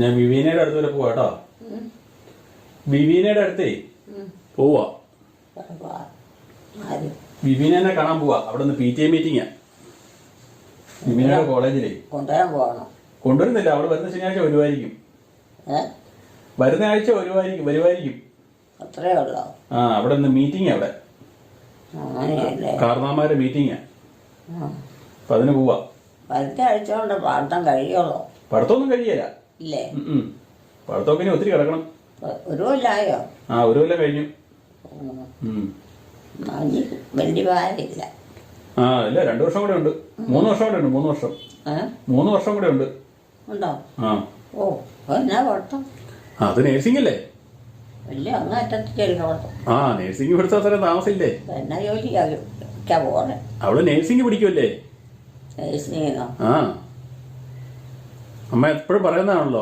ഞാൻ വിവീനയുടെ അടുത്ത് വരെ പോവാ കേട്ടോ. വിവീനയുടെ അടുത്തേ പോവാ. വിവീനെ കാണാൻ പോവാ. അവിടെ നിന്ന് PTA മീറ്റിംഗാ വിവീനയുടെ കോളേജിലേ. കൊണ്ടുവരുന്നില്ല, അവിടെ വരുന്ന ശനിയാഴ്ച വരുമായിരിക്കും. വരുന്ന ആഴ്ച വരുമായിരിക്കും. അത്രേ ഉള്ളോ? ആ, അവിടെ നിന്ന് മീറ്റിംഗ്, അവിടെ കാർന്നാമാരുടെ മീറ്റിംഗാ. അപ്പൊ അതിന് പോവാ. വരുന്ന ആഴ്ച കൊണ്ട് പഠിത്തം കഴിയുള്ളൂ? പഠിത്തമൊന്നും കഴിയല. ഇല്ലേ? പഠിത്തമൊക്കെ ഇനി ഒത്തിരി കിടക്കണം. ഒരു കൊല്ലായോ? ആ, ഒരു കൊല്ലം കഴിഞ്ഞു. വലിയ ഭാരമില്ല. ആ, ഇല്ല, 2 വർഷം കൂടെ ഉണ്ട്. 3 വർഷം കൂടെ ഉണ്ട്. 3 വർഷം. 3 വർഷം കൂടെ ഉണ്ട്. ഉണ്ടോ? ആ. ഓ, എന്നാ പഠിത്തം? അത് നേഴ്സിംഗ് അല്ലേ? വലിയ അങ്ങറ്റത്തേക്ക് പഠിത്തം. ആ, നേഴ്സിംഗ് പഠിച്ചാൽ അത്ര താമസില്ലേ? എന്നാ ജോലിക്കാ പോണേ? അവള് നേഴ്സിംഗ് പഠിക്കുമല്ലേ? നേഴ്സിംഗിനോ? ആ, അമ്മ എപ്പോഴും പറയുന്നതാണല്ലോ.